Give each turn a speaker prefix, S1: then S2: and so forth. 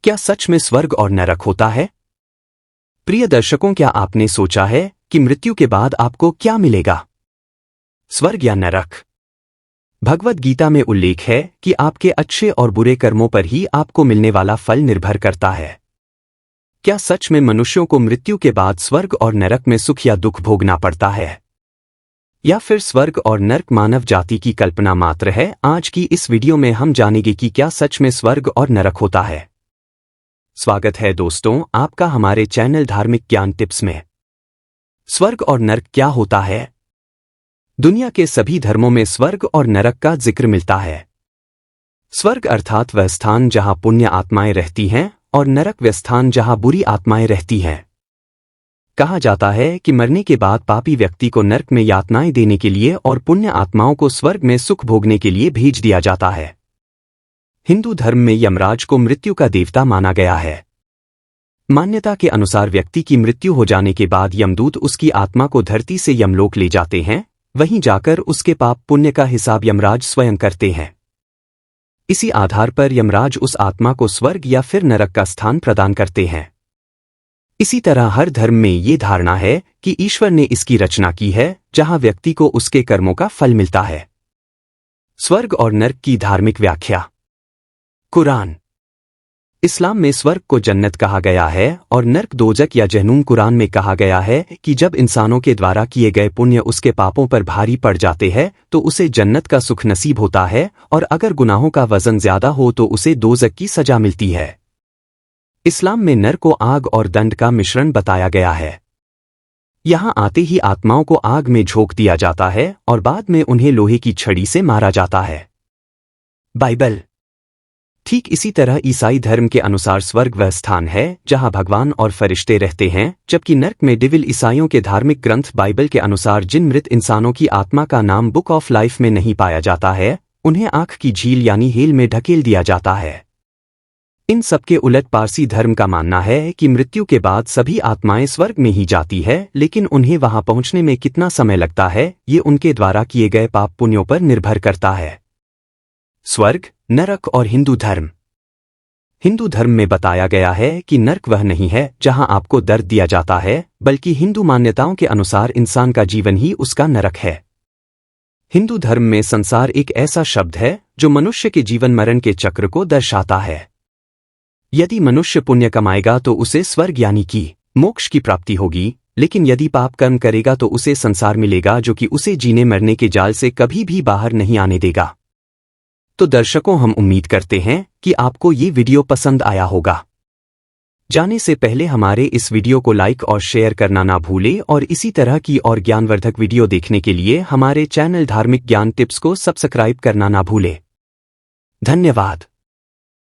S1: क्या सच में स्वर्ग और नरक होता है? प्रिय दर्शकों, क्या आपने सोचा है कि मृत्यु के बाद आपको क्या मिलेगा? स्वर्ग या नरक? भगवद गीता में उल्लेख है कि आपके अच्छे और बुरे कर्मों पर ही आपको मिलने वाला फल निर्भर करता है। क्या सच में मनुष्यों को मृत्यु के बाद स्वर्ग और नरक में सुख या दुख भोगना पड़ता है? या फिर स्वर्ग और नरक मानव जाति की कल्पना मात्र है? आज की इस वीडियो में हम जानेंगे कि क्या सच में स्वर्ग और नरक होता है। स्वागत है दोस्तों आपका हमारे चैनल धार्मिक ज्ञान टिप्स में। स्वर्ग और नरक क्या होता है? दुनिया के सभी धर्मों में स्वर्ग और नरक का जिक्र मिलता है। स्वर्ग अर्थात वह स्थान जहां पुण्य आत्माएं रहती हैं और नरक वह स्थान जहां बुरी आत्माएं रहती हैं। कहा जाता है कि मरने के बाद पापी व्यक्ति को नरक में यातनाएं देने के लिए और पुण्य आत्माओं को स्वर्ग में सुख भोगने के लिए भेज दिया जाता है। हिंदू धर्म में यमराज को मृत्यु का देवता माना गया है। मान्यता के अनुसार व्यक्ति की मृत्यु हो जाने के बाद यमदूत उसकी आत्मा को धरती से यमलोक ले जाते हैं, वहीं जाकर उसके पाप पुण्य का हिसाब यमराज स्वयं करते हैं। इसी आधार पर यमराज उस आत्मा को स्वर्ग या फिर नरक का स्थान प्रदान करते हैं। इसी तरह हर धर्म में ये धारणा है कि ईश्वर ने इसकी रचना की है जहां व्यक्ति को उसके कर्मों का फल मिलता है। स्वर्ग और नरक की धार्मिक व्याख्या। कुरान। इस्लाम में स्वर्ग को जन्नत कहा गया है और नरक दोजक या जहन्नुम कुरान में कहा गया है कि जब इंसानों के द्वारा किए गए पुण्य उसके पापों पर भारी पड़ जाते हैं तो उसे जन्नत का सुख नसीब होता है, और अगर गुनाहों का वजन ज्यादा हो तो उसे दोजक की सजा मिलती है। इस्लाम में नरक को आग और दंड का मिश्रण बताया गया है। यहां आते ही आत्माओं को आग में झोंक दिया जाता है और बाद में उन्हें लोहे की छड़ी से मारा जाता है। बाइबल। ठीक इसी तरह ईसाई धर्म के अनुसार स्वर्ग वह स्थान है जहां भगवान और फरिश्ते रहते हैं, जबकि नरक में डेविल। ईसाइयों के धार्मिक ग्रंथ बाइबल के अनुसार जिन मृत इंसानों की आत्मा का नाम बुक ऑफ लाइफ में नहीं पाया जाता है, उन्हें आंख की झील यानी हेल में ढकेल दिया जाता है। इन सबके उलट पारसी धर्म का मानना है कि मृत्यु के बाद सभी आत्माएं स्वर्ग में ही जाती है, लेकिन उन्हें वहां पहुंचने में कितना समय लगता है ये उनके द्वारा किए गए पाप पुण्यों पर निर्भर करता है। स्वर्ग, नरक और हिंदू धर्म। हिंदू धर्म में बताया गया है कि नरक वह नहीं है जहां आपको दर्द दिया जाता है, बल्कि हिंदू मान्यताओं के अनुसार इंसान का जीवन ही उसका नरक है। हिंदू धर्म में संसार एक ऐसा शब्द है जो मनुष्य के जीवन मरण के चक्र को दर्शाता है। यदि मनुष्य पुण्य कमाएगा तो उसे स्वर्ग यानी कि मोक्ष की प्राप्ति होगी, लेकिन यदि पाप कर्म करेगा तो उसे संसार मिलेगा जो कि उसे जीने मरने के जाल से कभी भी बाहर नहीं आने देगा। तो दर्शकों, हम उम्मीद करते हैं कि आपको ये वीडियो पसंद आया होगा। जाने से पहले हमारे इस वीडियो को लाइक और शेयर करना ना भूलें, और इसी तरह की और ज्ञानवर्धक वीडियो देखने के लिए हमारे चैनल धार्मिक ज्ञान टिप्स को सब्सक्राइब करना ना भूलें। धन्यवाद।